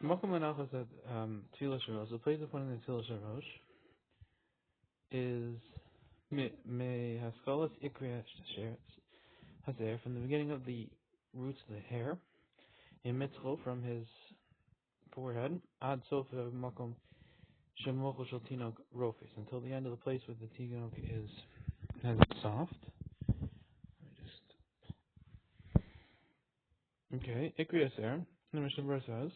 Makom Menachos at Tefillah Shavosh. The place of putting the Tefillah Shavosh is me haskalas ikriya hazer from the beginning of the roots of the hair in mitzvah from his forehead ad sof makom shemochel shel tinok rofis until the end of the place where the tinok is has soft. Let me just ikriya hazer. The Mishnah Berurah says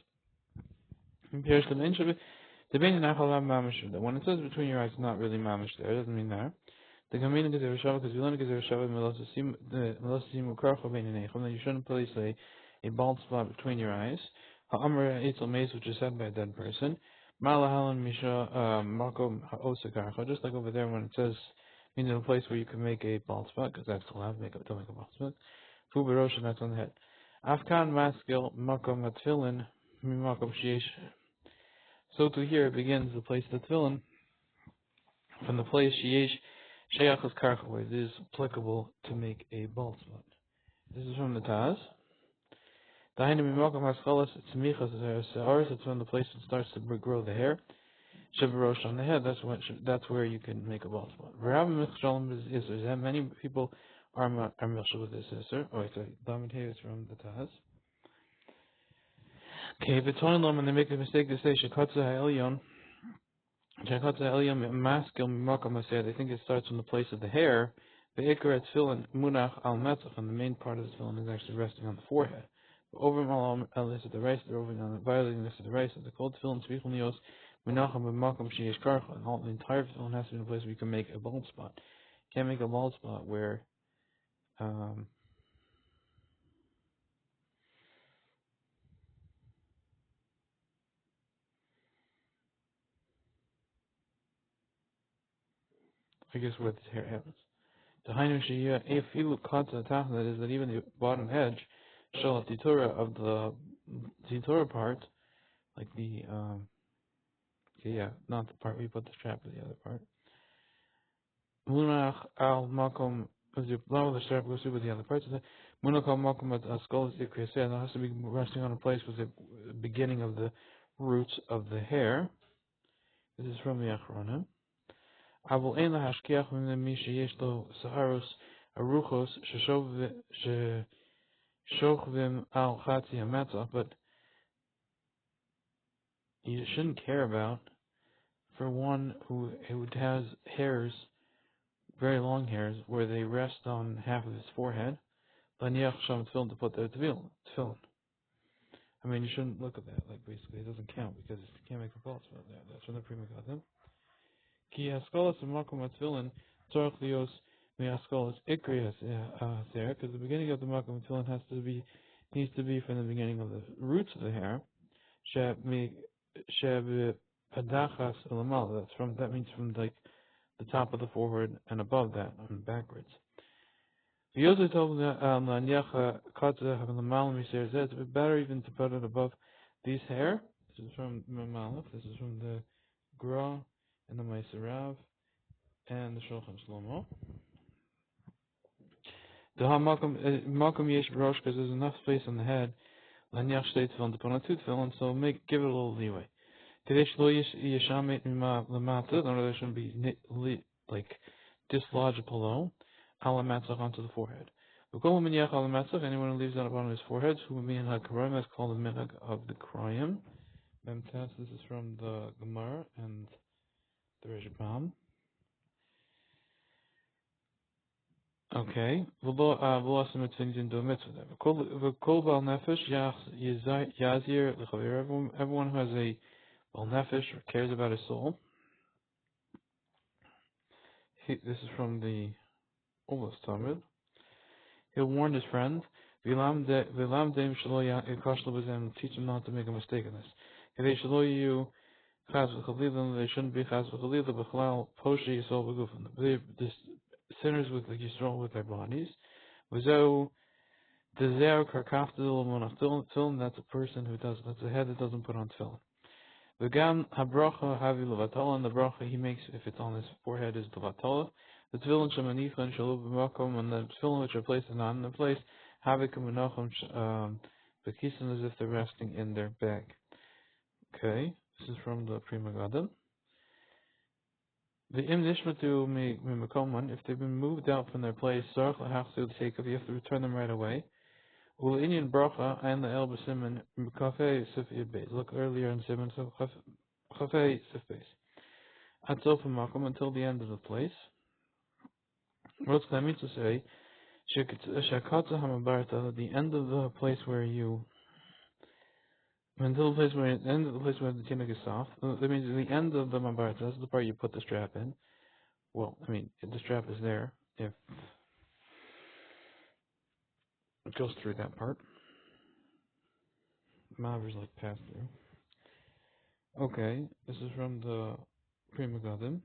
the bein nachal mamish that when it says between your eyes, it's not really mamish there. It doesn't mean that. The Gamina Gezer Shava, because we learn Gezer Shava, Melosasim Ukracha Bein Einechem, that you shouldn't place a bald spot between your eyes. Ha'amr Eitzel Meis, which is said by a dead person. Malahalan Misha Makom Ha'osakarcha, just like over there when it says, means in a place where you can make a bald spot, because that's allowed, don't make a bald spot. Fu Berosha, that's on the head. Afkan Maskil Makom Hatfilin, Mimakom Shiesh. So to here it begins the place of the tefillin, from the place Shiesh. Sheyachas karcha, where it is applicable to make a bald spot. This is from the Taz. Dainu mimakom haschalas tzmichas se'aris. It's when the place it starts to grow the hair. Shevarosh on the head. That's where you can make a bald spot. V'rabim michshalim is isser. Many people are milshal with this isser. Oh, sorry. Lamed here is from the Taz. Okay, v'toin lom, and they make a mistake to say shekatza ha'elyon. Shekatza ha'elyon maskil mimakom haser. They think it starts from the place of the hair. The ikar tefillin munach al metzach, and the main part of the tefillin is actually resting on the forehead. Over al this at the rice, they're over on violating this at the rice. The cold tefillin tzvichul nios munacham b'makom sheyesh karcha, and all the entire tefillin has to be in a place where you can make a bald spot. You can't make a bald spot where I guess where the hair happens. The hainu sheyah efilu katza tach, that is that even the bottom edge shel titura of the titura part, like the not the part where you put the strap, but the other part. Munach al makom, because you blow the strap goes through with the other parts. Munach al makom at skull is ikriya, and it has to be resting on a place with the beginning of the roots of the hair. This is from the Achronim. Avol ein lahashkiach min mi sheyesh lo saharos aruchos sheshochavim al chatzi hamatzah, but you shouldn't care about for one who has hairs, very long hairs, where they rest on half of his forehead. Laniach sham tefillin, to put the tefillin. I mean, you shouldn't look at that. Like, basically, it doesn't count because you can't make a false about that. That's from the Pri Megadim. Ki haskalas makom tefillin tzarich lios mi haskalas ikri haser, because the beginning of the makom tefillin needs to be from the beginning of the roots of the hair. Sheb padachas elamal. That means from like the top of the forehead and above that, and backwards. It's better even to put it above these hair. This is from Mamalef. This is from the Gra and the Maiserav and the Shulchan Shlomo. The Malkum Yesh Brosh, because there's enough space on the head. Lanyach Shtei Tefillin, to put on two tefillin, so give it a little leeway. Kadesh Lo Yeshamet Mima Lamata, in order there shouldn't be like dislodged below. Alamatzach onto the forehead. Anyone who leaves that upon his forehead, who mean hakarayim, that's called the minhag of the Krayim. This is from the Gemara and the Rishbam. Okay. Everyone who has a bal nefesh or cares about his soul. This is from the Oldest Talmud. He'll warn his friend. Teach him not to make a mistake in this. They shouldn't be chas v'chalila b'chalal poshe yisol b'gufim. The sinners with the yisrael with their bodies. V'zeu dezer karkaf tefillin. That's a person that's a head that doesn't put on tefillin. V'gam habracha havi levatala, and the bracha he makes if it's on his forehead is levatala. The tefillin shemanifa and shalu b'makom, and the tefillin which are placed not in the place, havikum v'nacham b'kisan, as if they're resting in their bag. Okay, this is from the Prima Garden. The im nishmatu mimakoman, if they've been moved out from their place, sarch lahachsu takeoff, you have to return them right away. Ul inyan bracha and the el b'simen kafe sifiyah beis. Look earlier in simen kafe sif beis. At sofa makom until the end of the place. What's that mean to say? Shakatza hamabarta, the end of the place where you until the place where the end of the place where the tunic is soft. That means the end of the mabarta. That's the part you put the strap in. Well, I mean, the strap is there if it goes through that part. Maver's like pass through. Okay, this is from the Prima Gadim.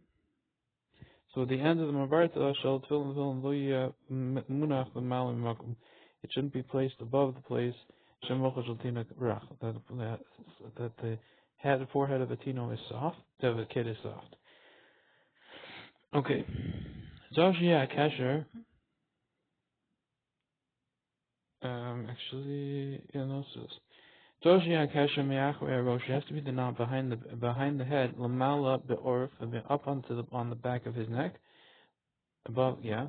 So the end of the Mabarta shall tefillin loya munach b'malim makom. It shouldn't be placed above the place shemocha shel tinak rach, that the head, forehead of a tino is soft, that the kid is soft. Okay. Zoshia kasher. Actually, yeah, no, so Zoshia kasher me'achwei rosh. It has to be the knot behind the head. Lamala be'orf, up on the back of his neck. Above, yeah.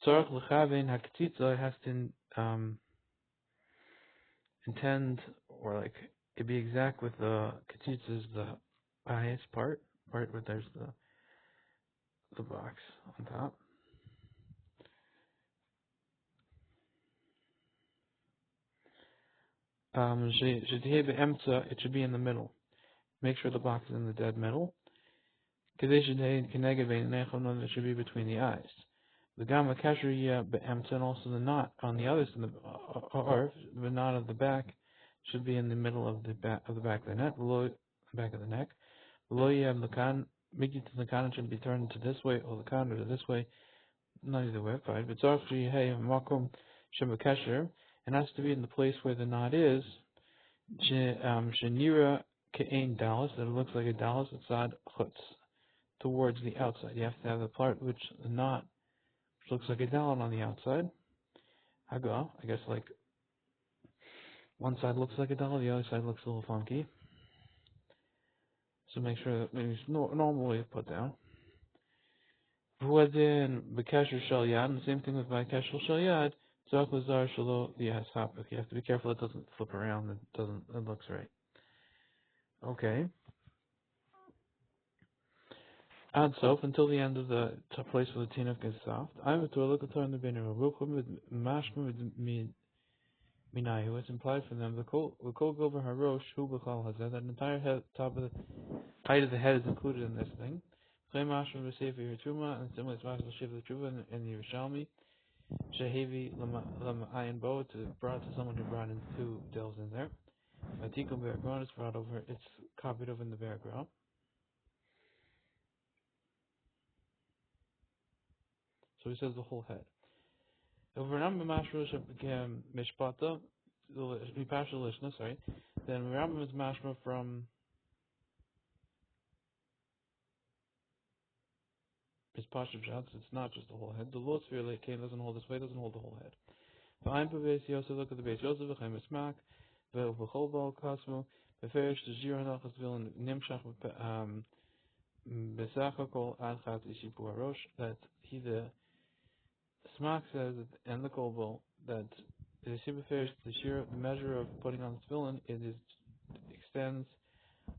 Tzorach l'chavein haketitza, it has to intend, or like, to be exact with the ketitza is the highest part where there's the box on top. It should be in the middle. Make sure the box is in the dead middle. It should be between the eyes. The gamma kasher be'emtza, and also the knot on the other side, or the knot of the back should be in the middle of the back of the neck, below the back of the neck. Below you have the kan, migi to the kan should be turned to this way, or the kan to this way, not either way, fine. But tzarchi hey makom shemekasher, and has to be in the place where the knot is. Shenira ke'ain dallas, that it looks like a dallas outside chutz, towards the outside. You have to have the part which the knot which looks like a dallas on the outside. Haga, I guess like one side looks like a dallas, the other side looks a little funky. So make sure that maybe it's normal way to put down. Within Bekesher Shal Yad, and the same thing with Bekesher Shal Yad, Tzach Lazar Shalo Yahasapik. You have to be careful it doesn't flip around, it looks right. Okay. Add soap until the end of the place where the tinuk is soft. I'm a toilet in the binner. Ruchum mashma minayu. It's implied from them the kol gover harosh hu b'chal hazeh, that entire head, top of the height of the head is included in this thing. Chay mashma v'sefer yirtuma, and similar to mashma shiv the truva in the Yerushalmi. Shehevi lama ayin bo, to brought to someone who brought in who delves in there. Vatikum be'agron is brought over. It's copied over in the be'agron. So he says the whole head. Overam b'mashma mishpata mipashal lishna. Sorry. Then Rambam is mashma from his pashup shots. It's not just the whole head. The low sphere like doesn't hold this way. Doesn't hold the whole head. V'ayim b'beis Yosef, look at the base Yosef v'chem esmak v'chol bal kasmo b'ferish the zir hanachas vilin nimshach b'sachakol ad chat ishipu harosh, that he the smak says and the kolbal that the b'ferish the measure of putting on the tefillin, it is extends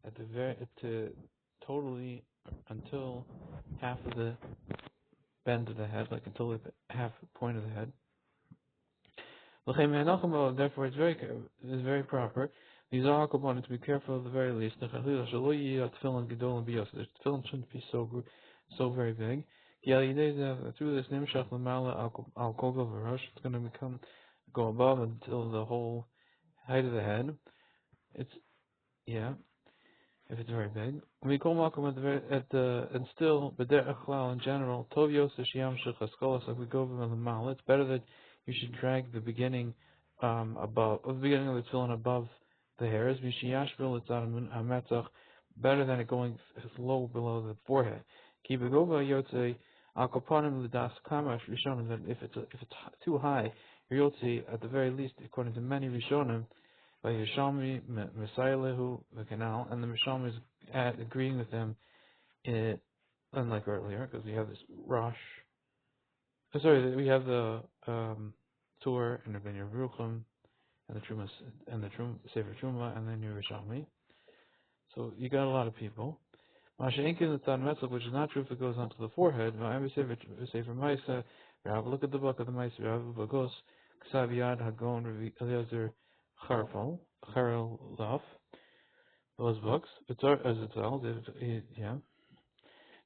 at the to totally until half of the bend of the head, like until the half point of the head. Therefore, it's very proper. These are all components to be careful at the very least. The tefillin shouldn't be so very big. Through this nimshach lemala al kogel v'rosh, it's going to go above until the whole height of the head. It's if it's very big. We call malcolm and still b'derech in general tov yosef shiyam shechaskolas, like we go over the mal. It's better that you should drag the beginning above, the beginning of the tefillin above the hairs. Mishiyashvil it's on a metzach, better than it going low below the forehead. Kibegova yotze al kapanim l'das kamash rishonim, that if it's too high, your yotze at the very least, according to many rishonim, by Yishalmi Misailehu the canal, and the Mishalmi is agreeing with them, unlike earlier, because we have this Rosh. We have the Tur and the Ben Yeruchim and the Trumas and the Sefer Truma and then Yerushalmi. So you got a lot of people. Masha'inkin the Tzad Metzach, which is not true if it goes onto the forehead. Sefer Maisa, look at the book of the Maisa, Bagos, Ksav Yad Hagon Eliezer Charel Laf. Those books, as it tells, yeah.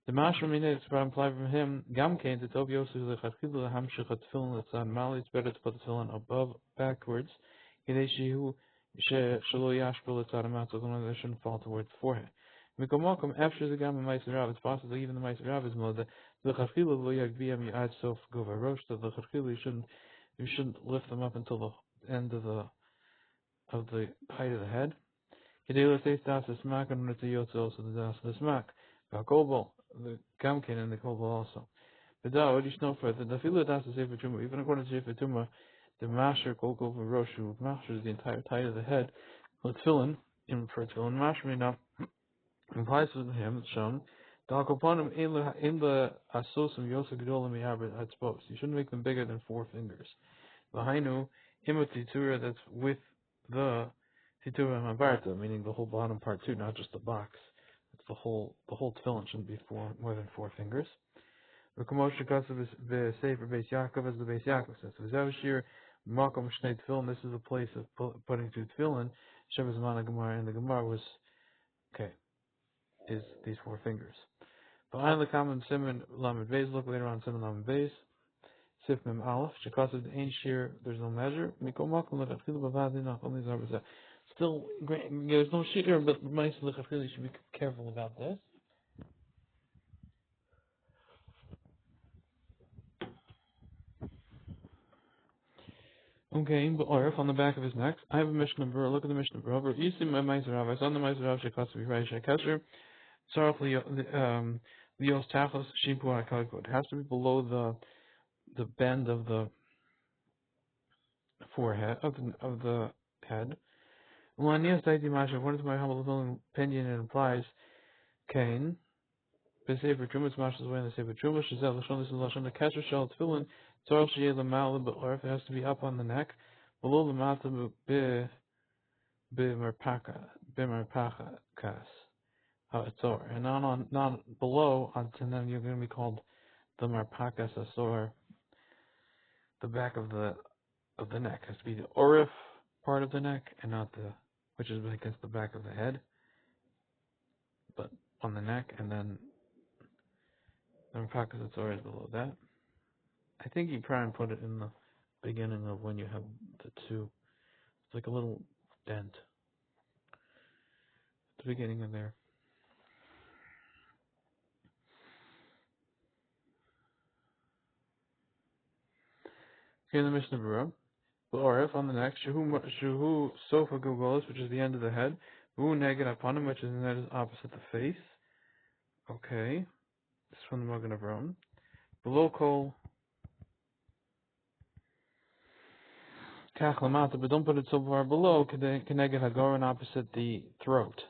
The Mashra Minay is implied from him. Gamkein the Tov Yosef Lechatchilu Lahamshich Tefillin Letzad Mali. It's better to put the tefillin above, backwards. Kedei Shehu Shelo Yashpil Letzad Amat, so they shouldn't fall towards the forehead. Mikomokum after the Gam Meiser Rav, it's possible that even the Meiser Rav is more the Lechatchilu Lo Yagbiyam Yad Sof Gova Rosh. The Lechatchilu you shouldn't lift them up until the end of the height of the head. Kedei Letzad Das Smak and Ritzayot also the Das Smak. The Gamkin and the Kobol also. But what do you know for the Fila Das is Sefer Tumah, even according to Sefer Tumah, the Masher Kol over Roshu, Masher is the entire height of the head. Let's fill in for Tefillin. Masher Mina implies with him, it's shown. Dalkoponim in the Asosim Yosef Gedolim Yabrit Hatzpos. You shouldn't make them bigger than 4 fingers. Lahainu Imatitura, that's with the Titura Mabarta, meaning the whole bottom part too, not just the box. It's the whole tefillin shouldn't be more than 4 fingers. The Kamosha Kasav is Sefer Beis Yaakov, as the Beis Yaakov says. Zavashir Makom Shnei Tefillin. This is a place of putting 2 tefillin. Shavas Mana Gemara, and the Gemara was is these 4 fingers. Behind the common Simon Lamed Beis. Look later on Simon Lamed Beis. Sif Mem Aleph. Shekasav the Ein Shir. There's no measure. Mikom Makom Lechatchilu Bavadinach. Only Zarbazah. Still, there's no shir, but Ma'aseh Lechatchilu, you should be careful about this. Okay, but Orif on the back of his neck. I have a mishna berura. Look at the mishna berura. You see my Meiser Rav. I saw the Meiser Rav Shekatsu B'Rai Shekatsu. Saraf Lios Tachos Shimpu HaKalikot. It has to be below the bend of the forehead of the head. According to my humble opinion, it implies Cain. The Sefer Truma, it's Mash's way in the Sefer Truma. Shazel Lashon, this is Lashon. The Kesher Shal Tefillin, Tzarel Sheyeh L'Ma'ala B'Oref. It has to be up on the neck, below the mouth of B'Merpaka Kas Ha'atzor, and not below. Until then, you're going to be called the Merpakas Asor. The back of the neck has to be the Orif part of the neck, and not which is against the back of the head, but on the neck, and then the Merpakas Asor is below that. I think you try and put it in the beginning of when you have the 2. It's like a little dent at the beginning of there. Here in the Mishnah Berurah, Orif on the neck, Shuhu Sofa Gugolis, which is the end of the head, Wu Neged Apanim, which is the head opposite the face. Okay, this is from the Magen Avraham. Below Kol Kach Lamata, but don't put it so far below, Keneged Hagoran, opposite the throat.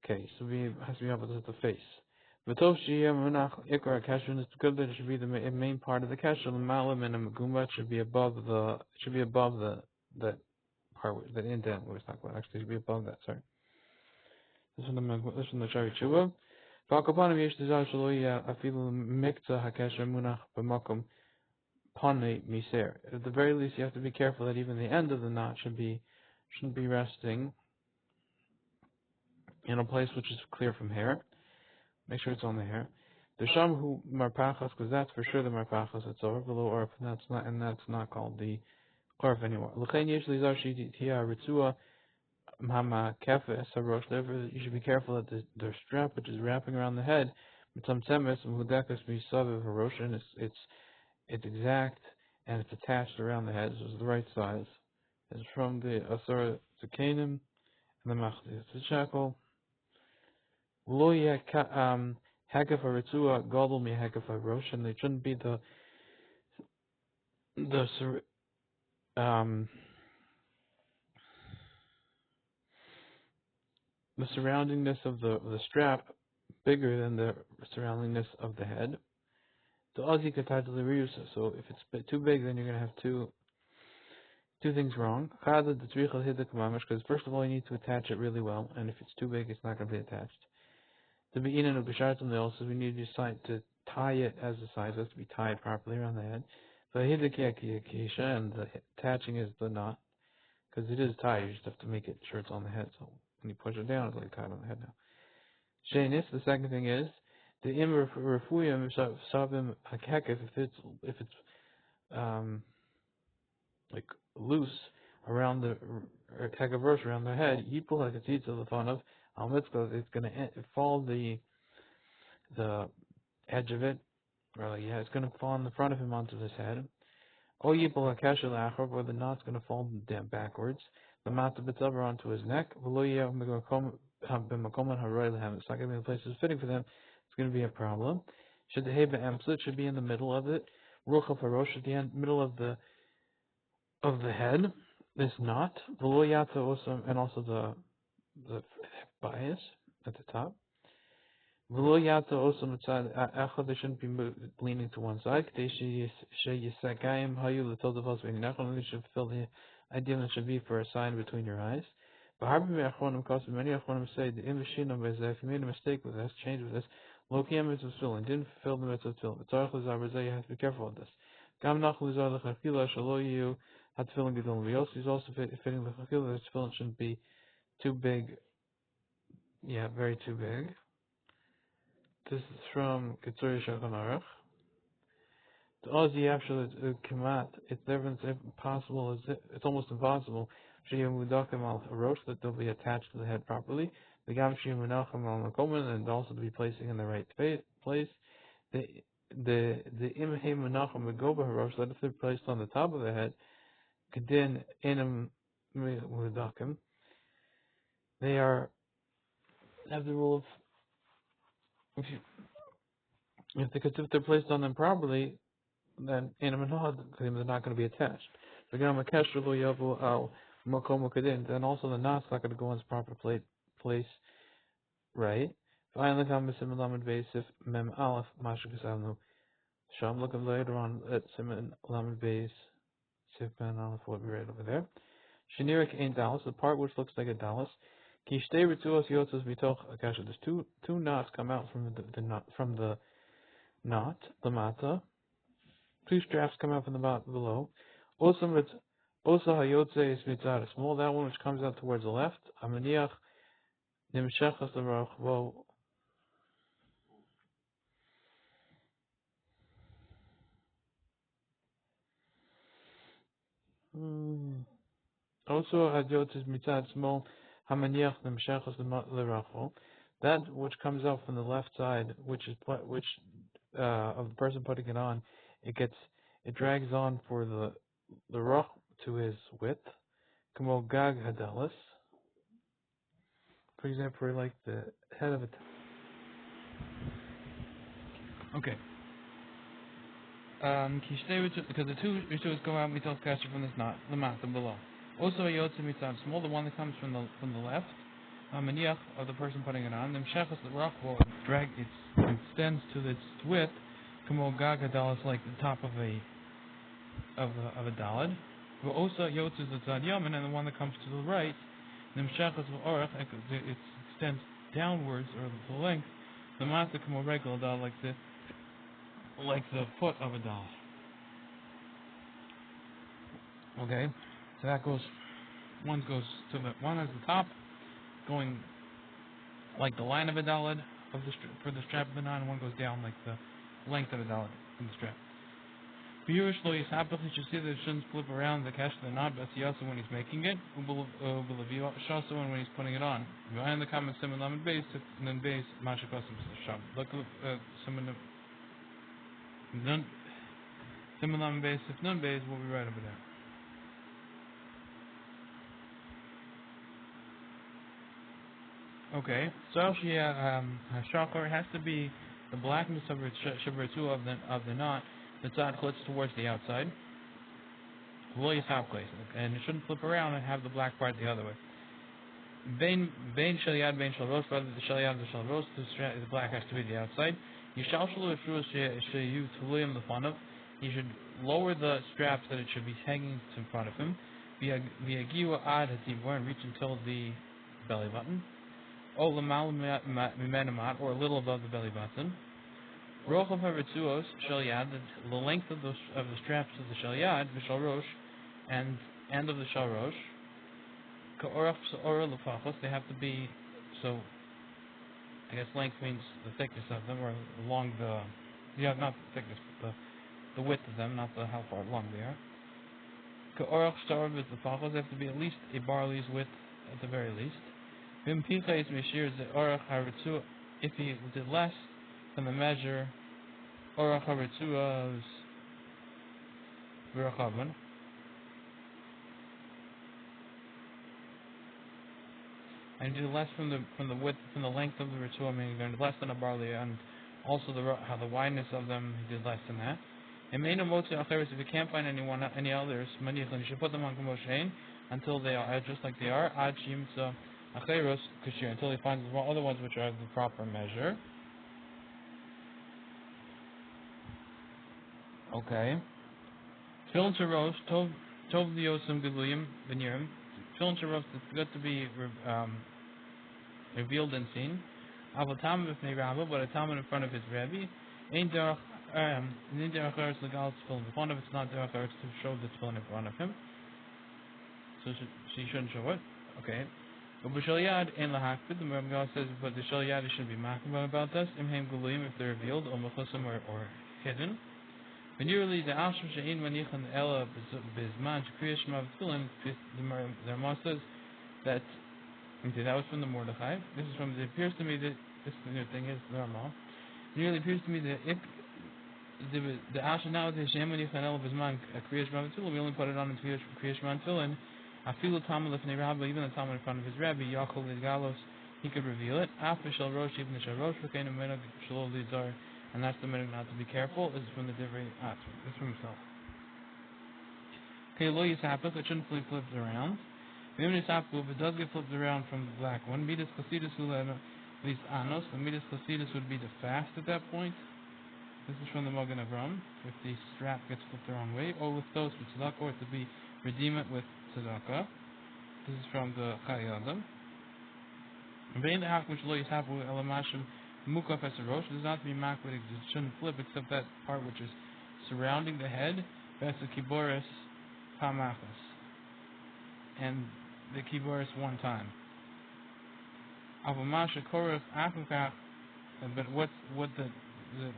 Okay, so it has to be opposite the face. V'tov sheyeh munach ikar kashrun. It's good that it should be the main part of the kashrun. L'malam and a megumba should be above that part, that indent we're talking about. Actually, it should be above that. Sorry. This is from the Shari Tshuva. V'akapanim yesh tizar shelo yeh afilu mikta hakasher munach b'makom panei miser. At the very least, you have to be careful that even the end of the knot shouldn't be resting in a place which is clear from hair. Make sure it's on the hair. The sham who marpachas, because that's for sure the marpachas. It's over below orf, and that's not called the orf anymore. L'chein yesh lizar she'tia ritzua mama kefe sarosh. Therefore, you should be careful that the strap which is wrapping around the head, mitzam temes mhudakas misaviv harosh, and it's exact and it's attached around the head, so it's the right size. It's from the asar zakanim and the machzis. It's a shackle. Lo yeh hekef haritzua gadol mi hekef harosh, and they shouldn't be the the surroundingness of the strap bigger than the surroundingness of the head. So if it's too big, then you're going to have two things wrong. Because first of all, you need to attach it really well, and if it's too big, it's not going to be attached. To be in and also we need to tie it as a size. It has to be tied properly around the head. So and the attaching is the knot, because it is tied. You just have to make it sure it's on the head. So when you push it down, it's like tied on the head now. Shenis, the second thing is the im refuyim sabim hakekef, if it's like loose around the hekaverse around the head, yipul hakatzitz of the fun of al mitzvah, it's going to fall the edge of it, or like, it's going to fall in the front of him onto his head. O yipul hakasher lachor, or the knot's going to fall down backwards. The mata b'tzavar onto his neck. V'lo yeh b'makom haroy lehem. It's not going to be the place that's fitting for them. It's going to be a problem. Should the heba emslit should be in the middle of it. Ruchav harosh at the end, middle of the head. This knot. V'lo yata also, and also the bias at the top. V'lo yata also mitzad echad, they shouldn't be leaning to one side. They should fulfill the idea that it should be for a sign between your eyes. But many achronim say the if you made a mistake with this, change with this, lo kiyam mitzvah tefillin, and didn't fulfill the mitzvah tefillin. You have to be careful of this. Gam nachal zar lechafila shalo you had tefillin gedol. He's also fitting the chafila that tefillin shouldn't be too big. Yeah, very too big. This is from Ketzuri Shulchan Aruch. The Ozi Yavshel Kemat, it's impossible, it's almost impossible, Shiyamudakim al Harosh, that they'll be attached to the head properly. The Gam Shiyamunachim al Makoman, and also to be placing in the right place. The Imhe Munachim Megoba Harosh, that if they're placed on the top of the head, Kedin Inam Mudakim, they have the rule of, if they're placed on them properly, then they're not going to be attached. Then also the knot's not going to go in its proper place, right? Finally, mem alef Sham, looking later on at Siman Lamed Beis Sif Ben Aleph, what we read over there. Shenirik ain't dallas, the part which looks like a dallas. Kishtei rituos yotzos mitoch akasha. There's two knots come out from the knot, the mata. Two straps come out from the bottom below. Also hayotze is mitzad small, that one which comes out towards the left. Amaniach nimshachas l'rach. Well, also hayotze is mitzad small. Hamaniach nimshachas l'rach. That which comes out from the left side, which of the person putting it on, it drags on for the roch to his width. Kamo gag hadalas. For example, for like the head of it. Okay. Because the two rituals go out mitzvah kasher from this knot, the mata below. Also a yotze mitzvah small, the one that comes from the left. Maniach of the person putting it on. The mshachas the roch will drag it extends to its width. Kamo gag hadalas, like the top of a dalad. But also yotzes the tzad yamin, and the one that comes to the right, nimshachas v'orach, it extends downwards or the length. The mata kamo regular dal, like the foot of a dal. Okay, so that goes. One has the top going like the line of a dalad for the strap of the knot, and one goes down like the length of a dalad in the strap. You should see that it shouldn't flip around the cash of the knot, but when he's making it, shasa when he's putting it on. Behind the comment, Siman Lamed Beis, and then Beis, Masha Kosim Sham. Look, Siman Lamed Beis, if Nun Beis, what we write over there. Okay, so Shachar has to be the blackness of the knot, the tzad clicks towards the outside. And it shouldn't flip around and have the black part the other way. Bain shel yad, bain shel rosh, whether the shel yad or the shel rosh, the black has to be the outside. Yishalshalu ifru sheyu tuluyim lefanov. He should lower the straps that it should be hanging in front of him. V'yagiu ad hatibor, and reach until the belly button. O lamal mimenamat, or a little above the belly button. Rochav haritzuos shel yad, the length of the straps of the shel yad, v'shel rosh, and of the shel rosh. Ka'orach or lefachos, they have to be, so I guess length means the thickness of them, or along the, not the thickness, but the width of them, not the how far along they are. Ka'orach shtarv is lefachos, they have to be at least a barley's width at the very least. Vim picha is mishir is the orach haritzu, if he did less than the measure, orach haritzu is v'rachavan. And do less from the width, from the length of the ritua, meaning they're less than a barley, and also how the wideness of them, he did less than that. And main motzi acheres, if you can't find any others, manichan, you should put them on kamoshein until they are just like they are. Ad shimtza acheros kashir, until he finds the other ones which are the proper measure. Okay. Tefillin to roast, tov liosim geluyim v'nirim. Tefillin to roast, it's good to be revealed and seen. Avatam b'fnei Rabba, but a talmud in front of his rabbi. Ein derech eretz legal tefillin b'fnei him. It's not derech eretz to show the tefillin in front of him, so she shouldn't show it. Okay. But b'shel yad ein lahakpid. The Rambam says, but the shel yad shouldn't be makbid about this. Imheim geluyim, if they're revealed, or mechusim, or hidden. When you really the asham she'in manichan ela bizman shkriya shema v'tefillin, the Rambam says that. Okay, that was from the Mordechai. This is from, it appears to me that, this new thing is normal. It really appears to me that if the Asha nowadays, Shemani Chanel of Isman, Kriyash Mavatula, we only put it on in Kriyash Mavatula, Afilu Tamal Lefnei Rabbi, even the Tamal in front of his Rabbi, Yachol Lidgalos, he could reveal it. After Shal Rosh, even the Shal Rosh, V'kein Amenog Shalol Lidzar, and that's the minute not to be careful. This is from the Divrei Atzma. This is from himself. Okay, Lo Yisapach, it shouldn't flip around. If it does get flipped around from the black one, Midas Chasidus these Anos, the Midas Chasidus would be the fast at that point. This is from the Magen Avram, if the strap gets flipped the wrong way, or with those with tzedakah, or to be redeem it with tzedakah. This is from the Chai Adam. Vein the hak which lo yisapu elamashim mukaf as a rosh, does not to be makbid, it shouldn't flip except that part which is surrounding the head, that's the kiboris pamachas, and the kiboris one time. Avamasha korach afukach, but what the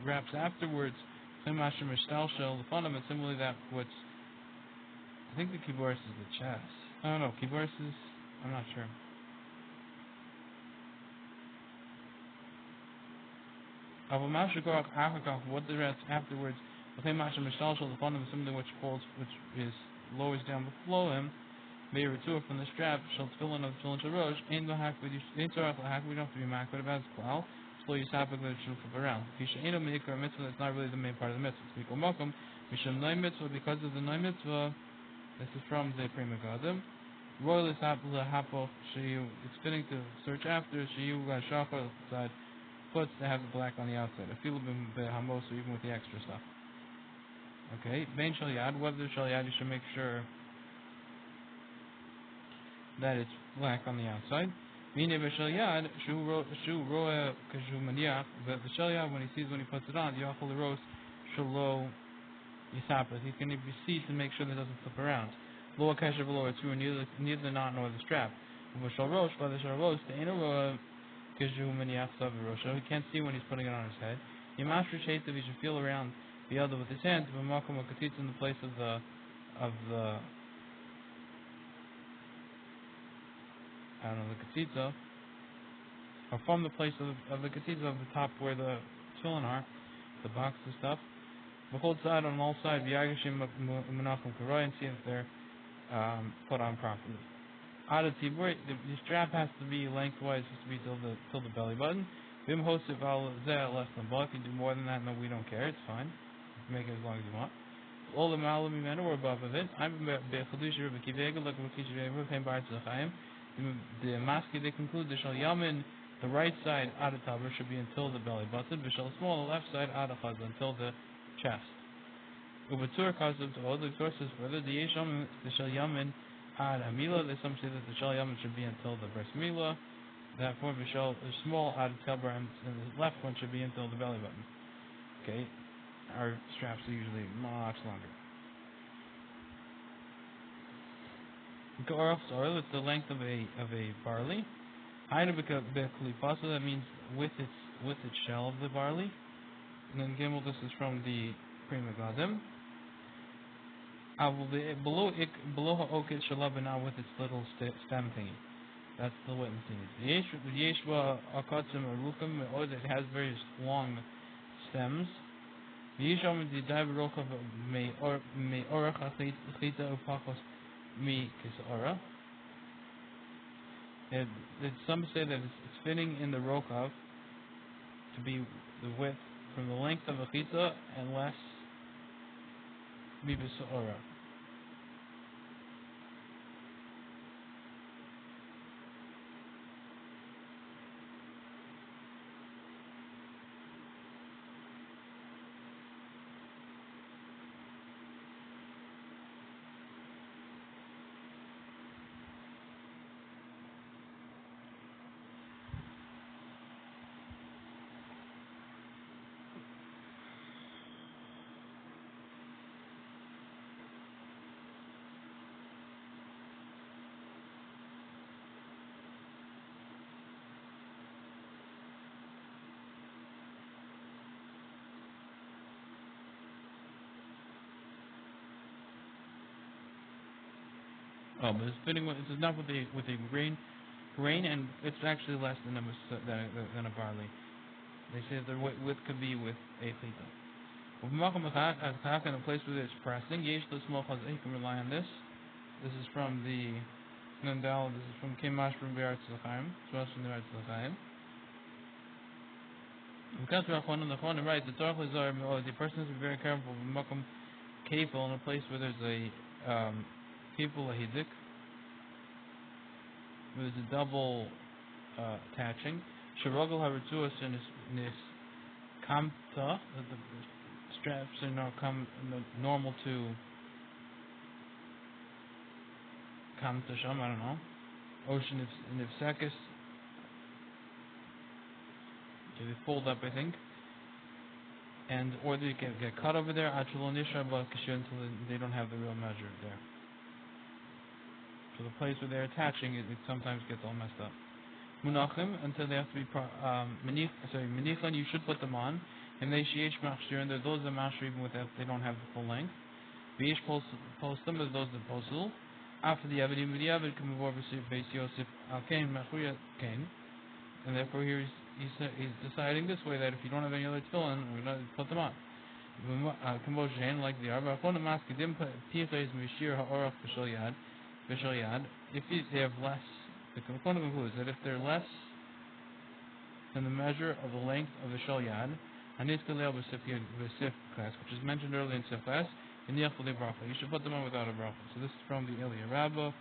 wraps afterwards, chimasha mishtalshel, the fundament, similarly that what's, I think the kiboris is the chest. I don't know, kiboris is, I'm not sure. Avamasha korach afukach, what the wraps afterwards, chimasha mishtalshel, the fundament, something which falls, which is lowers down below him. Berura from the strap, shall tefillin of tefillin shel rosh, ain't lahak with ain't tzorach lahak. We don't have to be makbid about it. Well, slow yisapik that it should flip around. If you ain't a meikar mitzvah, that's not really the main part of the mitzvah. Mikol makom misham noy mitzvah, because of the noy mitzvah. This is from the Pri Megadim. Royal is hapo sheyu. It's fitting to search after sheyu gashachar side puts to have the black on the outside. A feel bim behamos, even with the extra stuff. Okay, bein shel yad. Whether shel yad, you should make sure that it's black on the outside. Meaning b'shel yad shu roa kashu maniach. But the shel yad, when he puts it on, yachol roast shelo yisapras. He's going to be seen to make sure that it doesn't flip around. Lo kasher below it's neither the knot nor the strap. B'shel rosh, by the shel roast, the eno roa kashu maniach sav rosho. He can't see when he's putting it on his head. Yimashru sheitav, he should feel around the other with his hands. B'makom hakatitz, in the place of the I don't know, the ketitza, or from the place of the ketitza, of the top where the tefillin are, the box and stuff. Behold side on all sides, v'yagashim menachem karoy, and see if they're put on properly. Out of tibur, the strap has to be lengthwise, has to be till the belly button. Vim hosef al zeh less than bulk. If you do more than that, no, we don't care. It's fine. You can make it as long as you want. All the malam or above of it. I'm bechadush Rebbe Kivega, look at Kish Rebbe, came by to the Chaim. The Maski, they conclude the Shal Yamin, the right side Ada Taber should be until the belly button, Vishal Small, the left side Ada Chaz, until the chest. Ubatur Kazav to other sources further, the Yesham, the Shal Yamin Ad Hamila, there's some say that the Shal Yamin should be until the breast Mila, therefore Vishal, the small Ada Taber, and the left one should be until the belly button. Okay, our straps are usually much longer. Goraf soil, it's the length of a barley. Hainabika bekulipasa, that means with its shell of the barley. And then Gimel, this is from the Pri Megadim. Below ha'okit shalabana, with its little stem thingy. That's the witness thingy. Yeshba akatzim aruchim, it has various long stems. Yesham the daibarochav me orach achita upachos mi kisara. Some say that it's fitting in the rokav to be the width from the length of a chita and less mi b'sa'ora. Oh, but it's fitting with, it's not with a grain, and it's actually less than a barley. They say that the width could be with a chita. In a place where it's pressing, yesh the small chaz, you can rely on this. This is from the Nandal. This is from Kimash from Be'aretz L'chaim. It's from the Be'aretz L'chaim. On the phone, right? The person has to be very careful. Makom kefil, in a place where there's a kefil ahidik, where there's a double attaching. Sharogel haritzuas in this kamta, that the straps are now normal to kamta sham. I don't know. Ocean nifsakis. Okay, they fold up, I think, or they get cut over there. Until they don't have the real measure there. So the place where they're attaching it sometimes gets all messed up. Munachim, until they have to be menichan, you should put them on. And they sheyesh machshir, and those that machshir even without they don't have the full length. V'yesh postam, as those that postal. After the Yavid come over Beis Yosef al Kain Machuya Kain, and therefore here he's deciding this way that if you don't have any other tefillin, we're going to put them on. Like the Arba, if they have less, the Kona concludes that if they're less than the measure of the length of the Shal Yad, which is mentioned earlier in Sif class, you should put them on without a bracha. So this is from the Ilya Rabbah,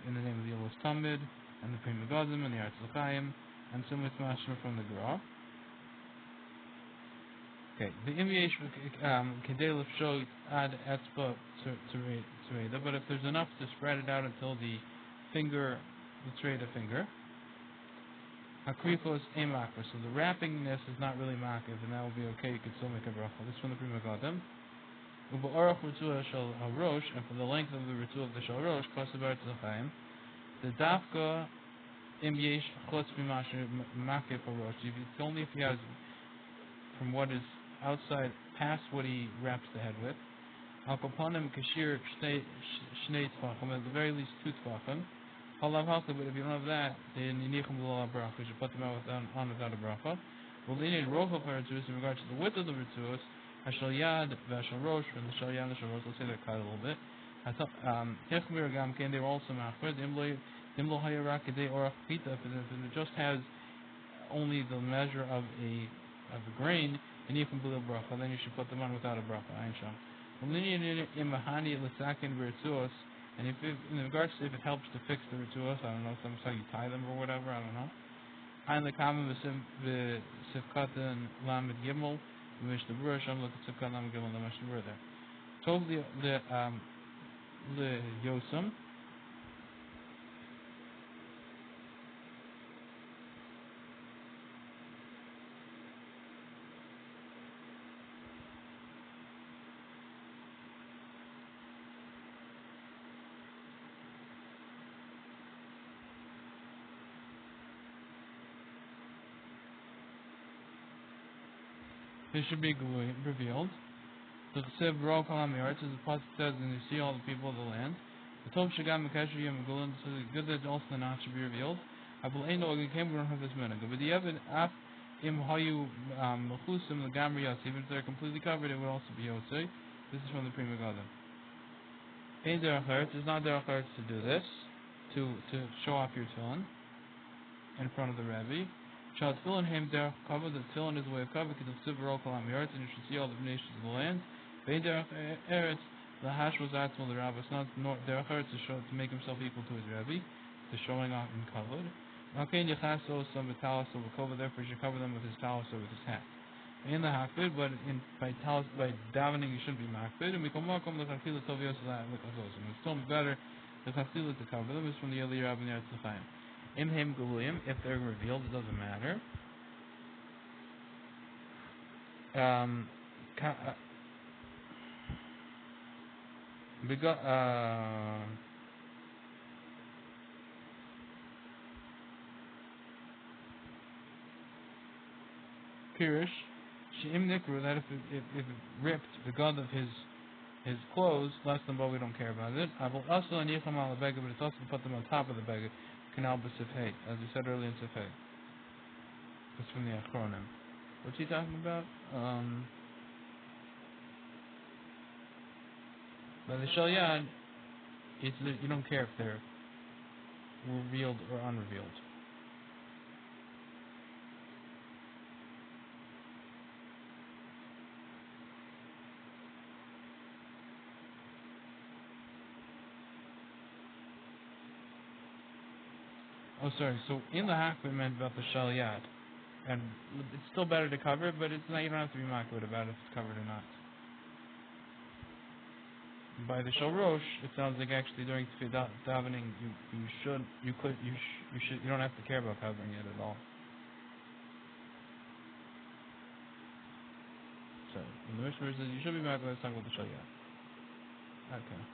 in the name of the Elos Tamid, and the Pri Megadim, and the Be'aretz L'chaim, and some with mashma from the Gra. Okay, the Imyesh Kedei L'Fshol Ad Etzba Tzreida, but if there's enough to spread it out until the finger, the Tzreida finger, Hakrifos Emakra, so the wrappingness is not really makiv, and that will be okay, you can still make a bracha. This is from the Pri Megadim. Uba'arach Ritzua Shal HaRosh, and for the length of the Ritzua of the Shal Rosh, Kosa Be'aretz L'chaim, the Dafka Imyesh Chutz Mimash Makiv HaRosh, it's only if he has from what is outside past what he wraps the head with. Al Kapanim Kashir Shnei Tfachim, at the very least 2 Tfachim. Halav Halka, but if you don't have that, then you need B'la Bracha, you should put them on without a bracha. Well, they need Rochel Paratzus in regards to the width of the Ritzus, Hashal Yad, Vashal Rosh, from the Shal Yad and the Shal Rosh, let's say that cut a little bit. Techmir Gamken, they were also Machmer, Dimlo Hayarak, they or Pita, if it just has only the measure of a grain, and you can believe bracha, then you should put them on without a bracha. Ayin sham. And if it, in regards to if it helps to fix the rituals, I don't know, sometimes how you tie them or whatever, I don't know. Ein the common the sifkatan lamed gimel, the mishna berura, sham look at sifkatan lamed gimel, the mishna berura there. Told the yosem. They should be revealed. The Chesiv Bro Kalam Yaretz, as the Pasuk says, and you see all the people of the land. The Tov Shagam Mekasher Yom Gulun, so it's good that also the not should be revealed. Abul Eino Agakim, we don't have this minute. But the Evan Af Im Hayu Mechusim, the Gamri Yotzi, even if they're completely covered, it would also be Yotzi. This is from the Pri Megadim. Ein Derech Eretz, it's not Derech Eretz to do this, to show off your tefillin in front of the Rebbe. Shal tefillin Haim Derech Kavod, the tefillin is the way of Kavod, because the Chesiv Bro Kalam Yaretz, and you should see all the nations of the land. Vein derech eretz, the hash was atzmal the rabbi. It's not derech eretz to make himself equal to his rabbi, to showing off in kavod. Okay, yechaso some talis over kavod. Therefore, you should cover them with his talis or with his hat. In the hakbid, but by davening, you shouldn't be makbid. And we come welcome the chafila tovios l'chazos. And it's still better the chafila to cover them is from the earlier rabbi Eretz L'chaim. Im hem guluyim, if they're revealed, it doesn't matter. We got Pirish, Sheim Nikru, that if it ripped the god of his clothes, less than but we don't care about it. I will also anicham al bega, but it's also to put them on top of the bega, canal b'sifhei, as we said earlier in sifhei. That's from the Achronim. What's he talking about? By the Shalyad, you don't care if they're revealed or unrevealed. Oh, sorry. So in the Hakbid meant about the Shalyad, and it's still better to cover it, but it's not. You don't have to be makbid about if it's covered or not. By the Shalrosh, it sounds like actually during davening, you don't have to care about covering it at all. So, in the Mishnah says you should be makbid, let's talk about the Shalyad. Okay.